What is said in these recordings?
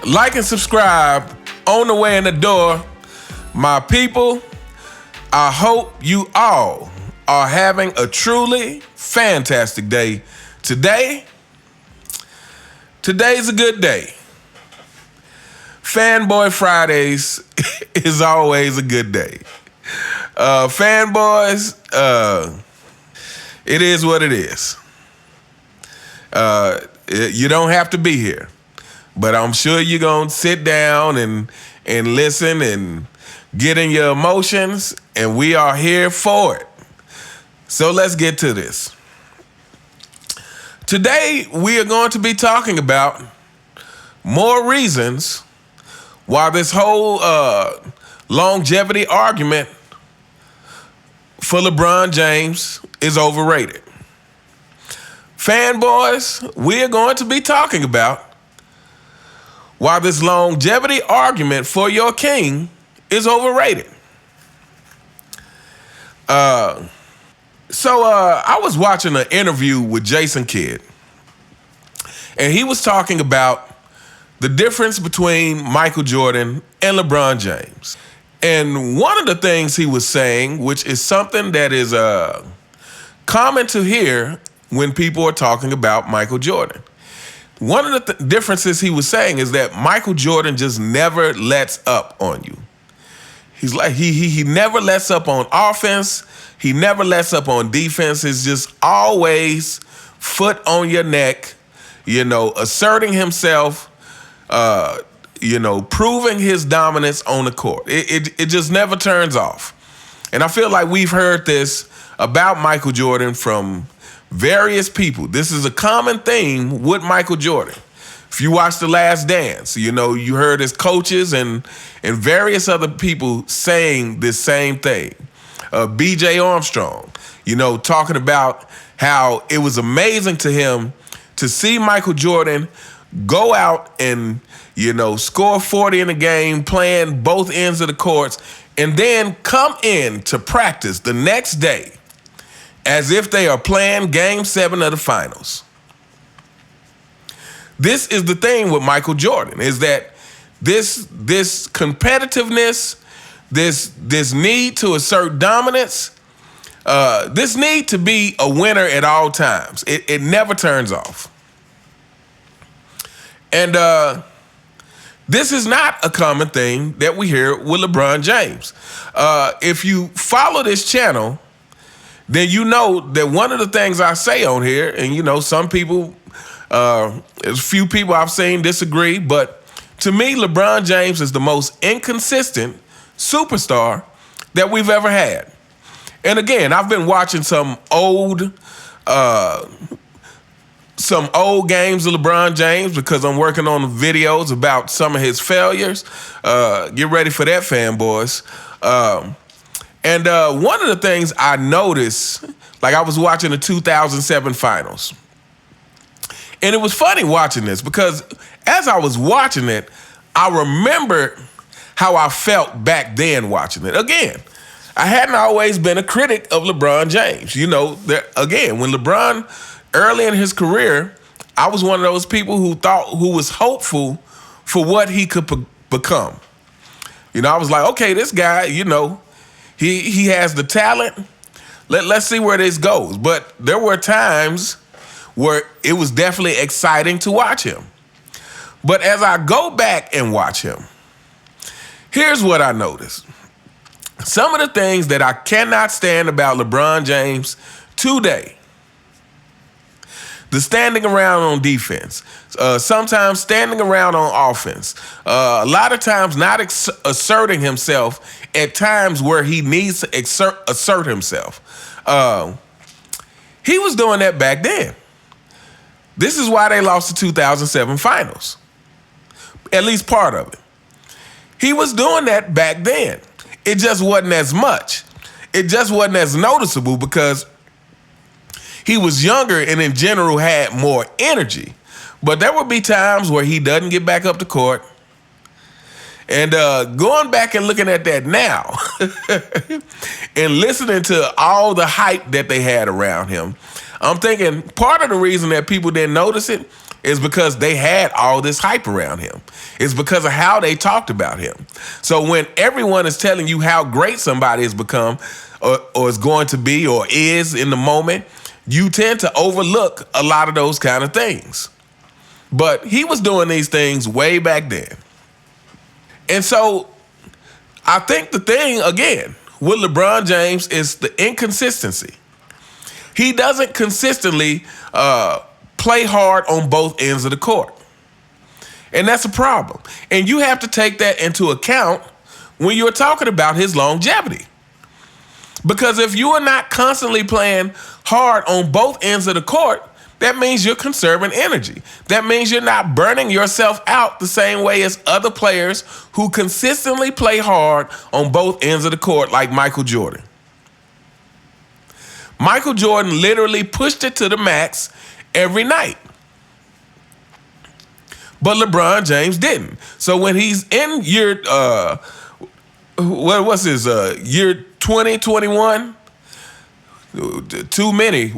Like and subscribe on the way in the door. My people, I hope you all are having a truly fantastic day. Today's a good day. Fanboy Fridays is always a good day. Fanboys, it is what it is. You don't have to be here, but I'm sure you're going to sit down and listen and get in your emotions, and we are here for it. So let's get to this. Today, we are going to be talking about more reasons why this whole longevity argument for LeBron James is overrated. Fanboys, we are going to be talking about why this longevity argument for your king is overrated. So I was watching an interview with Jason Kidd, and he was talking about the difference between Michael Jordan and LeBron James. And one of the things he was saying, which is something that is common to hear when people are talking about Michael Jordan. One of the differences he was saying is that Michael Jordan just never lets up on you. He's like, he never lets up on offense. He never lets up on defense. It's just always foot on your neck, asserting himself, proving his dominance on the court. It just never turns off. And I feel like we've heard this about Michael Jordan from various people. This is a common theme with Michael Jordan. If you watch The Last Dance, you heard his coaches and various other people saying this same thing. B.J. Armstrong, talking about how it was amazing to him to see Michael Jordan go out and, score 40 in a game, playing both ends of the courts, and then come in to practice the next day as if they are playing Game 7 of the finals. This is the thing with Michael Jordan, is that this competitiveness, this need to assert dominance, this need to be a winner at all times. It never turns off. And this is not a common thing that we hear with LeBron James. If you follow this channel, then you know that one of the things I say on here, and some people, there's a few people I've seen disagree, but to me, LeBron James is the most inconsistent superstar that we've ever had. And again, I've been watching some old games of LeBron James because I'm working on videos about some of his failures. Get ready for that, fanboys. And one of the things I noticed, like I was watching the 2007 finals. And it was funny watching this because as I was watching it, I remembered how I felt back then watching it. Again, I hadn't always been a critic of LeBron James. Again, when LeBron, early in his career, I was one of those people who was hopeful for what he could become. I was like, okay, this guy, he has the talent. Let's see where this goes. But there were times where it was definitely exciting to watch him. But as I go back and watch him, here's what I noticed. Some of the things that I cannot stand about LeBron James today. The standing around on defense, sometimes standing around on offense, a lot of times not asserting himself at times where he needs to assert himself. He was doing that back then. This is why they lost the 2007 finals, at least part of it. He was doing that back then. It just wasn't as much. It just wasn't as noticeable because he was younger and in general had more energy. But there would be times where he doesn't get back up the court. And going back and looking at that now and listening to all the hype that they had around him, I'm thinking part of the reason that people didn't notice it is because they had all this hype around him. It's because of how they talked about him. So when everyone is telling you how great somebody has become or is going to be or is in the moment, you tend to overlook a lot of those kind of things. But he was doing these things way back then. And so I think the thing, again, with LeBron James is the inconsistency. He doesn't consistently play hard on both ends of the court. And that's a problem. And you have to take that into account when you're talking about his longevity. Because if you are not constantly playing hard on both ends of the court, that means you're conserving energy. That means you're not burning yourself out the same way as other players who consistently play hard on both ends of the court, like Michael Jordan. Michael Jordan literally pushed it to the max every night. But LeBron James didn't. So when he's in year, what's his, year 20, 21? Too many.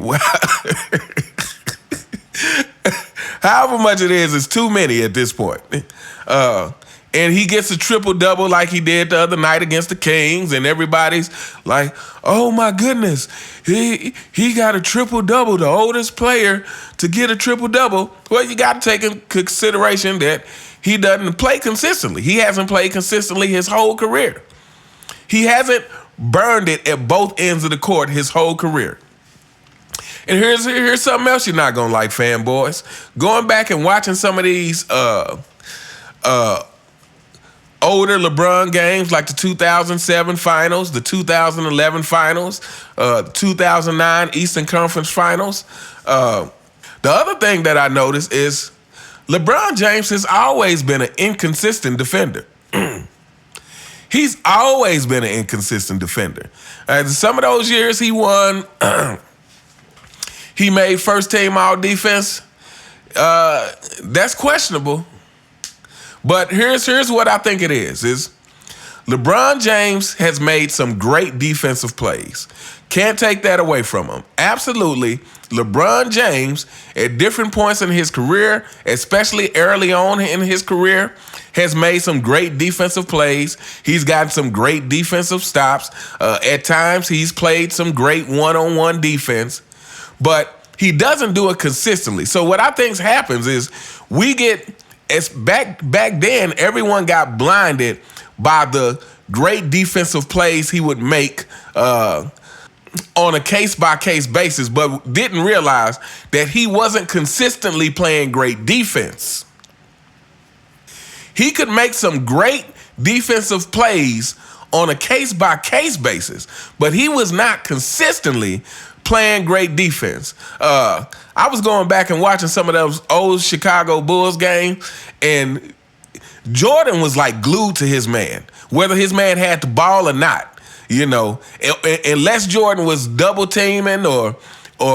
However much it is, it's too many at this point. And he gets a triple-double like he did the other night against the Kings, and everybody's like, oh my goodness, he got a triple-double, the oldest player to get a triple-double. Well, you got to take in consideration that he doesn't play consistently. He hasn't played consistently his whole career. He hasn't burned it at both ends of the court his whole career. And here's something else you're not gonna like, fanboys. Going back and watching some of these older LeBron games, like the 2007 Finals, the 2011 Finals, 2009 Eastern Conference Finals. The other thing that I noticed is LeBron James has always been an inconsistent defender. He's always been an inconsistent defender. Some of those years he won, he made first team all defense. That's questionable. But here's what I think it is LeBron James has made some great defensive plays. Can't take that away from him. Absolutely. LeBron James, at different points in his career, especially early on in his career, has made some great defensive plays. He's gotten some great defensive stops. At times, he's played some great one-on-one defense. But he doesn't do it consistently. So what I think happens is we get... Back then, everyone got blinded by the great defensive plays he would make on a case-by-case basis, but didn't realize that he wasn't consistently playing great defense. He could make some great defensive plays on a case-by-case basis, but he was not consistently playing great defense. I was going back and watching some of those old Chicago Bulls games, and Jordan was like glued to his man, whether his man had the ball or not. You know, unless Jordan was double teaming or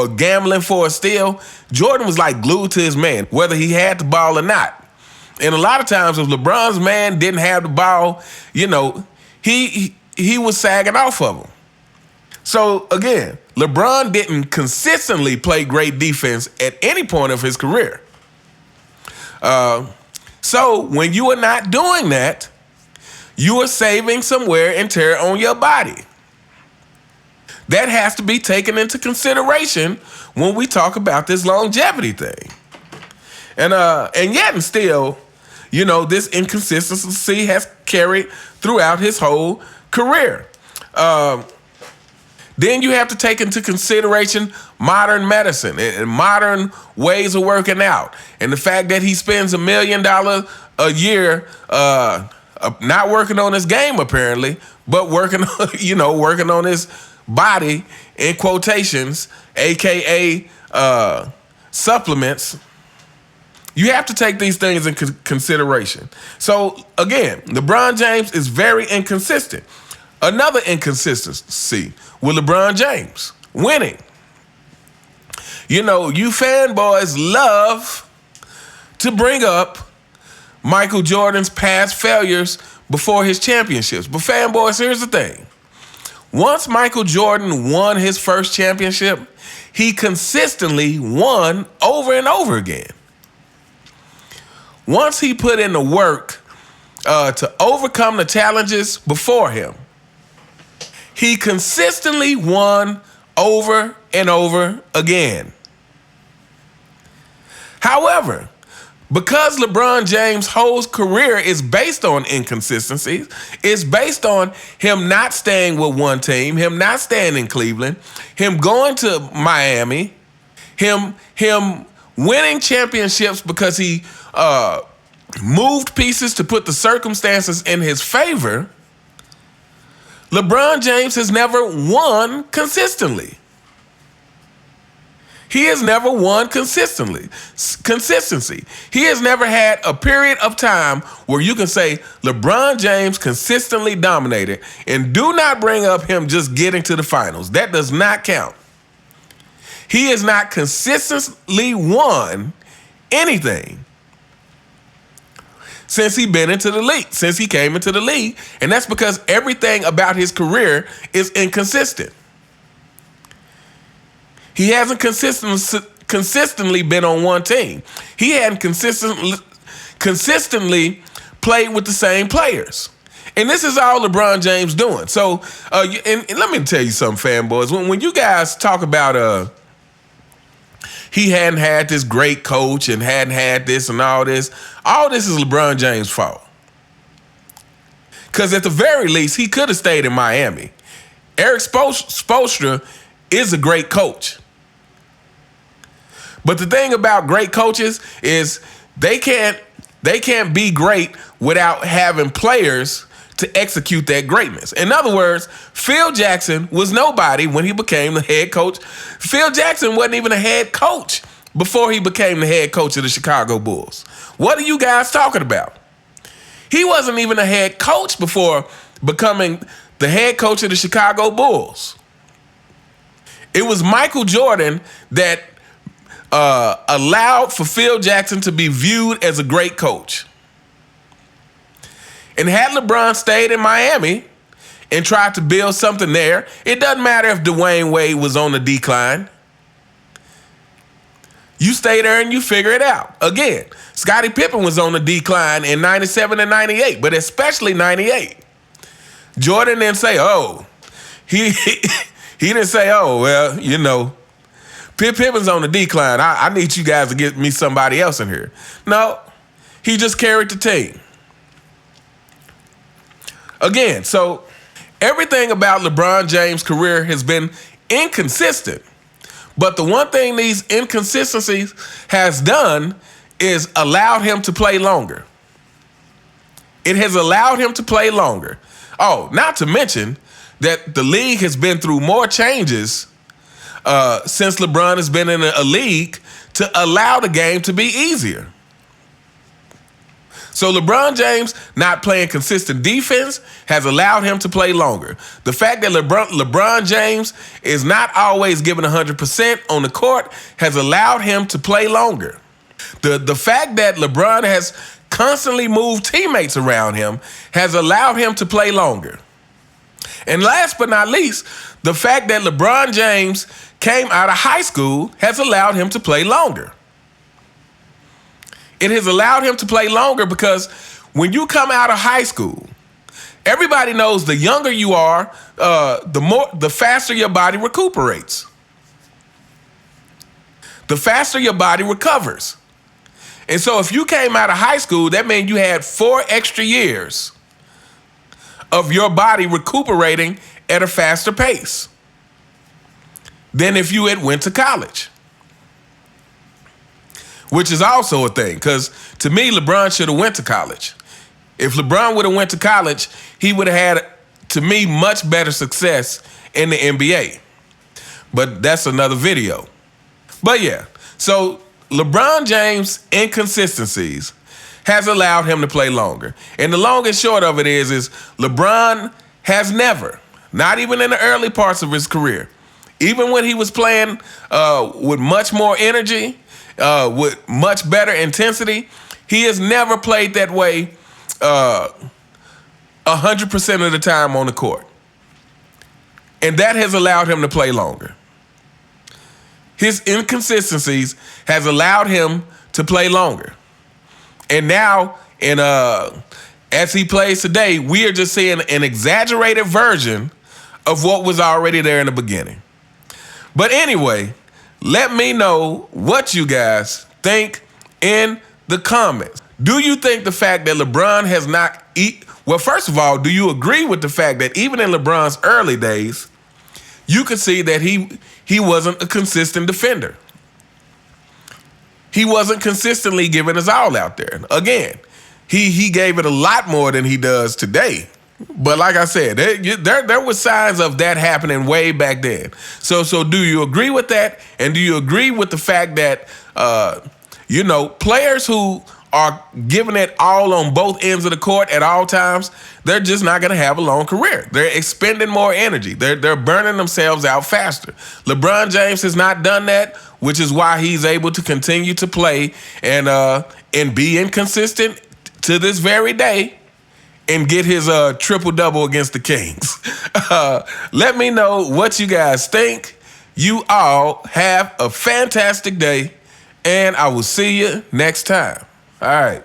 gambling for a steal, Jordan was like glued to his man, whether he had the ball or not. And a lot of times, if LeBron's man didn't have the ball, you know, he was sagging off of him. So, again, LeBron didn't consistently play great defense at any point of his career. So, when you are not doing that, you are saving some wear and tear on your body. That has to be taken into consideration when we talk about this longevity thing. And yet and still, you know, this inconsistency has carried throughout his whole career. Then you have to take into consideration modern medicine and modern ways of working out. And the fact that he spends $1 million a year not working on his game, apparently, but working on his body, in quotations, a.k.a. Supplements. You have to take these things into consideration. So, again, LeBron James is very inconsistent. Another inconsistency with LeBron James, winning. You know, you fanboys love to bring up Michael Jordan's past failures before his championships. But fanboys, here's the thing. Once Michael Jordan won his first championship, he consistently won over and over again. once he put in the work to overcome the challenges before him, he consistently won over and over again. However, because LeBron James' whole career is based on inconsistencies, it's based on him not staying with one team, him not staying in Cleveland, him going to Miami, him winning championships because he moved pieces to put the circumstances in his favor, LeBron James has never won consistently. He has never won consistency. He has never had a period of time where you can say LeBron James consistently dominated, and do not bring up him just getting to the finals. That does not count. He has not consistently won anything since he been into the league, since he came into the league, and that's because everything about his career is inconsistent. He hasn't consistently been on one team. He hadn't consistently played with the same players. And this is all LeBron James doing. So, and let me tell you something, fanboys. When you guys talk about he hadn't had this great coach and hadn't had this and all this is LeBron James' fault. Because at the very least, he could have stayed in Miami. Eric Spoelstra is a great coach. But the thing about great coaches is they can't be great without having players to execute that greatness. In other words, Phil Jackson was nobody when he became the head coach. Phil Jackson wasn't even a head coach before he became the head coach of the Chicago Bulls. What are you guys talking about? He wasn't even a head coach before becoming the head coach of the Chicago Bulls. It was Michael Jordan that allowed for Phil Jackson to be viewed as a great coach. And had LeBron stayed in Miami and tried to build something there, it doesn't matter if Dwayne Wade was on the decline. You stay there and you figure it out. Again, Scottie Pippen was on the decline in 97 and 98, but especially 98. Jordan didn't say, he didn't say, well, you know, Pippen's on the decline. I need you guys to get me somebody else in here. No, he just carried the team. Again, so everything about LeBron James' career has been inconsistent. But the one thing these inconsistencies has done is allowed him to play longer. It has allowed him to play longer. Oh, not to mention that the league has been through more changes since LeBron has been in a league to allow the game to be easier. So LeBron James not playing consistent defense has allowed him to play longer. The fact that LeBron James is not always given 100% on the court has allowed him to play longer. The fact that LeBron has constantly moved teammates around him has allowed him to play longer. And last but not least, the fact that LeBron James came out of high school has allowed him to play longer. It has allowed him to play longer because when you come out of high school, everybody knows the younger you are, the faster your body recuperates. The faster your body recovers. And so if you came out of high school, that meant you had 4 extra years of your body recuperating at a faster pace than if you had went to college. Which is also a thing, because to me, LeBron should have went to college. If LeBron would have went to college, he would have had, to me, much better success in the NBA. But that's another video. But yeah, so LeBron James' inconsistencies has allowed him to play longer. And the long and short of it is LeBron has never, not even in the early parts of his career, even when he was playing with much more energy, with much better intensity, he has never played that way 100% of the time on the court. And that has allowed him to play longer. His inconsistencies has allowed him to play longer. And now, as he plays today, we are just seeing an exaggerated version of what was already there in the beginning. But anyway, let me know what you guys think in the comments. Do you think the fact that LeBron has not well, first of all, do you agree with the fact that even in LeBron's early days, you could see that he wasn't a consistent defender? He wasn't consistently giving his all out there. Again, he gave it a lot more than he does today. But like I said, there were signs of that happening way back then. So do you agree with that? And do you agree with the fact that, players who are giving it all on both ends of the court at all times, they're just not going to have a long career. They're expending more energy. They're burning themselves out faster. LeBron James has not done that, which is why he's able to continue to play and be inconsistent to this very day and get his triple-double against the Kings. Let me know what you guys think. You all have a fantastic day, and I will see you next time. All right.